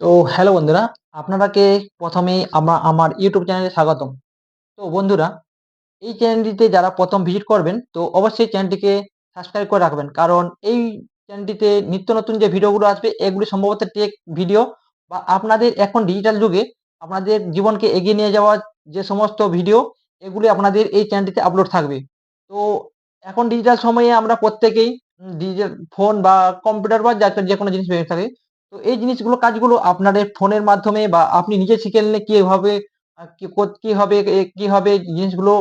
তো হ্যালো বন্ধুরা, আপনারাকে প্রথমেই আমার ইউটিউব চ্যানেলে স্বাগতম। তো বন্ধুরা, এই চ্যানেলটিতে যারা প্রথম ভিজিট করবেন তো অবশ্যই চ্যানেলটিকে সাবস্ক্রাইব করে রাখবেন। কারণ এই চ্যানেলটিতে নিত্য নতুন যে ভিডিওগুলো আসবে এগুলি সম্ভবত টেক ভিডিও বা আপনাদের এখন ডিজিটাল যুগে আপনাদের জীবনকে এগিয়ে নিয়ে যাওয়ার যে সমস্ত ভিডিও এগুলি আপনাদের এই চ্যানেলটিতে আপলোড থাকবে। তো এখন ডিজিটাল সময়ে আমরা প্রত্যেকেই ডিজিটাল ফোন বা কম্পিউটার বা যেকোনো জিনিস পেয়ে থাকি। তো এই জিনিসগুলো কাজগুলো আপনাদের ফোনের মাধ্যমে বা আপনি নিজে শিখে নিলে কিভাবে কিভাবে জিনিসগুলো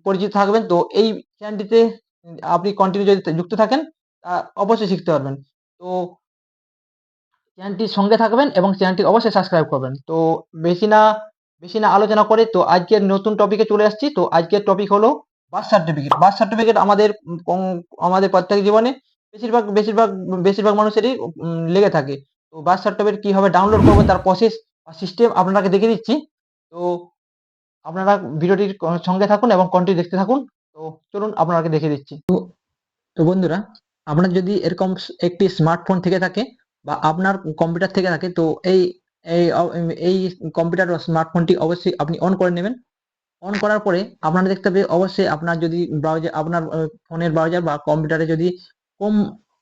পরিচিত থাকবেন। তো এই চ্যানেলটিতে আপনি কন্টিনিউ যদি যুক্ত থাকেন অবশ্যই শিখতে পারবেন। তো চ্যানেলটির সঙ্গে থাকবেন এবং চ্যানেলটি অবশ্যই সাবস্ক্রাইব করবেন। তো বেশি না বেশি না আলোচনা করে তো আজকের নতুন টপিকে চলে আসছি। তো আজকের টপিক হলো বার্থ সার্টিফিকেট। বার্থ সার্টিফিকেট আমাদের প্রত্যেক জীবনে বেশিরভাগ বেশিরভাগ বেশিরভাগ মানুষেরই লেগে থাকে। তো বার্থ সার্টিফিকেট কিভাবে ডাউনলোড করবো তার প্রসেস বা সিস্টেম আপনাকে দেখিয়ে দিচ্ছি। তো আপনারা ভিডিওটির সঙ্গে থাকুন এবং কন্টিনিউ দেখতে থাকুন। তো চলুন আপনাকে দেখিয়ে দিচ্ছি। তো বন্ধুরা, আপনার যদি এরকম একটি স্মার্টফোন থেকে থাকে বা আপনার কম্পিউটার থেকে থাকে তো এই এই এই কম্পিউটার বা স্মার্টফোনটি অবশ্যই আপনি অন করে নেবেন। অন করার পরে আপনারা দেখতে হবে অবশ্যই আপনার যদি ব্রাউজার আপনার ফোনের ব্রাউজার বা কম্পিউটারে যদি ক্রোম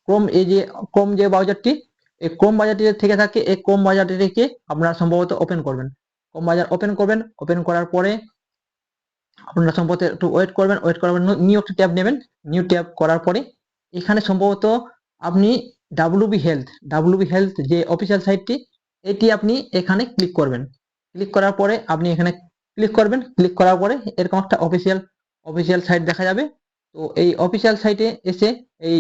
ক্রোম এই যে ক্রোম যে ব্রাউজারটি এই ক্রোম ব্রাউজারটি থেকে থাকে এই ক্রোম ব্রাউজারটিকে আপনারা সম্ভবত ওপেন করবেন। ক্রোম ব্রাউজার ওপেন করবেন। ওপেন করার পরে আপনারা সম্ভবত একটু ওয়েট করার পর নিউ একটা ট্যাব নেবেন। নিউ ট্যাব করার পরে এখানে সম্ভবত আপনি ডাব্লিউবি হেলথ যে অফিসিয়াল সাইটটি এটি আপনি এখানে ক্লিক করবেন। ক্লিক করার পরে আপনি এখানে ক্লিক করবেন। ক্লিক করার পরে এরকম একটা অফিসিয়াল সাইট দেখা যাবে। তো এই অফিসিয়াল সাইটে এসে এই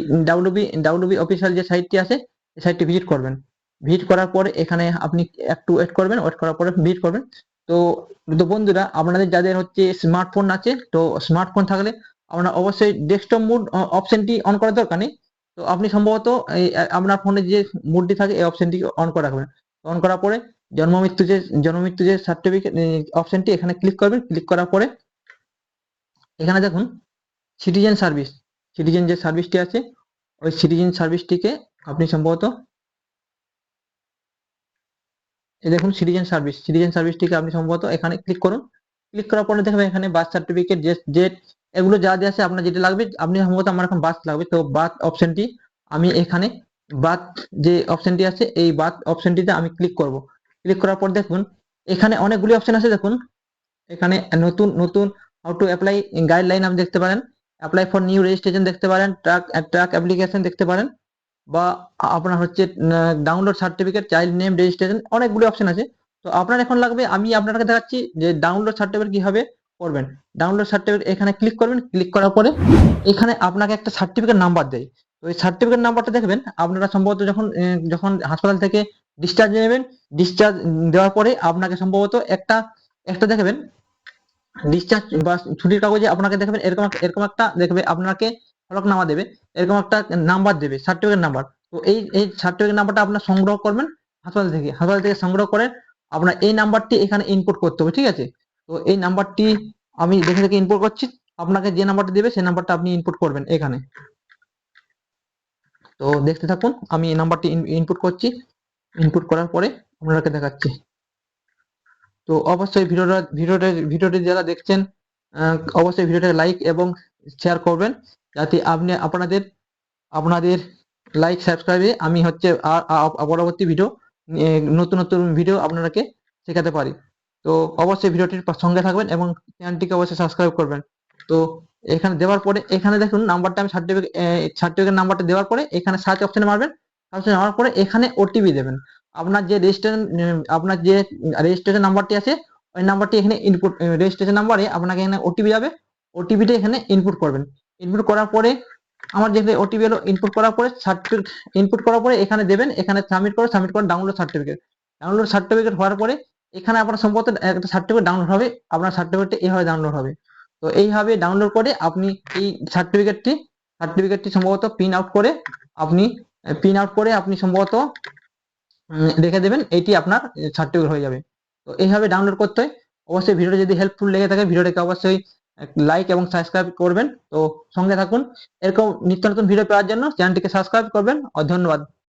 ডাব্লিউবি অফিসিয়াল যে সাইটটি আছে এই সাইটটি ভিজিট করবেন। ভিজিট করার পরে এখানে আপনি একটু ওয়েট করবেন। ওয়েট করার পরে ভিজিট করবেন। তো তো বন্ধুরা, আপনাদের যাদের হচ্ছে স্মার্টফোন আছে তো স্মার্টফোন থাকলে আপনার অবশ্যই ডেস্কটপ মোড অপশনটি অন করার দরকার নেই। তো আপনি সম্ভবত এই আপনার ফোনে যে মোডটি থাকে এই অপশনটি অন করে রাখবেন। অন করার পরে জন্ম মৃত্যু যে সার্টিফিকেট অপশনটি এখানে ক্লিক করবেন। ক্লিক করার পরে এখানে দেখুন সিটিজেন সার্ভিস, সিটিজেন যে সার্ভিসটি আছে ওই সিটিজেন সার্ভিসটিকে আপনি সম্ভবত এই দেখুন সিটিজেন সার্ভিসটিকে আপনি সম্ভবত এখানে ক্লিক করুন। ক্লিক করার পরে দেখবেন এখানে বার্থ সার্টিফিকেট যে এগুলো যা যা আছে আপনার যেটা লাগবে আপনি সম্ভবত আমার এখন বার্থ লাগবে তো বার্থ অপশনটি আমি এখানে বার্থ যে অপশনটি আছে এই বার্থ অপশনটিতে আমি ক্লিক করব। ক্লিক করার পর দেখুন এখানে অনেকগুলি অপশন আছে। দেখুন এখানে নতুন নতুন হাউ টু অ্যাপ্লাই গাইডলাইন আপনি দেখতে পারেন। অ্যাপ্লাই ফর নিউ রেজিস্ট্রেশন দেখতে পারেন। ট্রাক অ্যাপ্লিকেশন দেখতে পারেন বা আপনার হচ্ছে download certificate, child name registration, অনেকগুলো অপশন আছে। তো আপনার এখন লাগবে আমি আপনাকে দেখাচ্ছি যে ডাউনলোড সার্টিফিকেট কিভাবে করবেন। ডাউনলোড সার্টিফিকেট এখানে ক্লিক করবেন। ক্লিক করার পরে এখানে আপনাকে একটা সার্টিফিকেট নাম্বার দেয়। তো এই সার্টিফিকেট নাম্বারটা দেখবেন আপনারা সম্ভবত যখন হাসপাতাল থেকে ডিসচার্জ নেবেন। ডিসচার্জ দেওয়ার পরে আপনাকে সম্ভবত একটা একটা দেখবেন ডিসচার্জ বা ছুটির কাগজে আপনাকে দেখবেন এরকম একটা দেখবে আপনাকে হলফনামা দেবে। এরকম একটা নাম্বার দেবে, সার্টিফিকেট নাম্বার। তো এই সার্টিফিকেট নাম্বারটা আপনার সংগ্রহ করবেন হাসপাতাল থেকে সংগ্রহ করে আপনার এই নাম্বারটি এখানে ইনপুট করতে হবে। ঠিক আছে? তো এই নাম্বারটি আমি দেখে দেখে ইনপুট করছি। আপনাকে যে নাম্বারটা দেবে সেই নাম্বারটা আপনি ইনপুট করবেন এখানে। তো দেখতে থাকুন আমি এই নাম্বারটি ইনপুট করছি। ইনপুট করার পরে আপনাকে দেখাচ্ছি। তো অবশ্যই ভিডিওটি যারা দেখছেন অবশ্যই ভিডিওটা লাইক এবং শেয়ার করবেন যাতে আপনি আপনাদের আপনাদের লাইক সাবস্ক্রাইবে আমি হচ্ছে পরবর্তী ভিডিও নতুন নতুন ভিডিও আপনাদেরকে শেখাতে পারি। তো অবশ্যই ভিডিওটির সঙ্গে থাকবেন এবং চ্যানেলটিকে অবশ্যই সাবস্ক্রাইব করবেন। তো এখানে দেওয়ার পরে এখানে দেখুন নাম্বারটা আমি সার্টিফিকেট নাম্বারটা দেওয়ার পরে এখানে সার্চ অপশনে মারবেন। অপশনে মারার পরে এখানে ওটিপি দেবেন। আপনার যে রেজিস্ট্রেশন নাম্বারটি আছে ওই নাম্বারটি এখানে ইনপুট রেজিস্ট্রেশন নাম্বারে আপনাকে এখানে ওটিপি যাবে। ওটিপিটা এখানে ইনপুট করবেন। ইনপুট করার পরে আমার যেখানে ওটিপি এলো ইনপুট করার পরে ইনপুট করার পরে এখানে দেবেন। এখানে সাবমিট করে ডাউনলোড সার্টিফিকেট হওয়ার পরে এখানে আপনার সম্ভবত একটা সার্টিফিকেট ডাউনলোড হবে। আপনার সার্টিফিকেটটা এইভাবে ডাউনলোড হবে। তো এইভাবে ডাউনলোড করে আপনি এই সার্টিফিকেটটি সম্ভবত প্রিন্ট আউট করে আপনি সম্ভবত রেখে দেবেন। এইটি আপনার সার্টিফিকেট হয়ে যাবে। তো এইভাবে ডাউনলোড করতে হয়। অবশ্যই ভিডিওটা যদি হেল্পফুল লেগে থাকে ভিডিওটাকে অবশ্যই লাইক এবং সাবস্ক্রাইব করবেন। তো সঙ্গে থাকুন। এরকম নিত্য নতুন ভিডিও পাওয়ার জন্য চ্যানেলটিকে সাবস্ক্রাইব করবেন। ধন্যবাদ।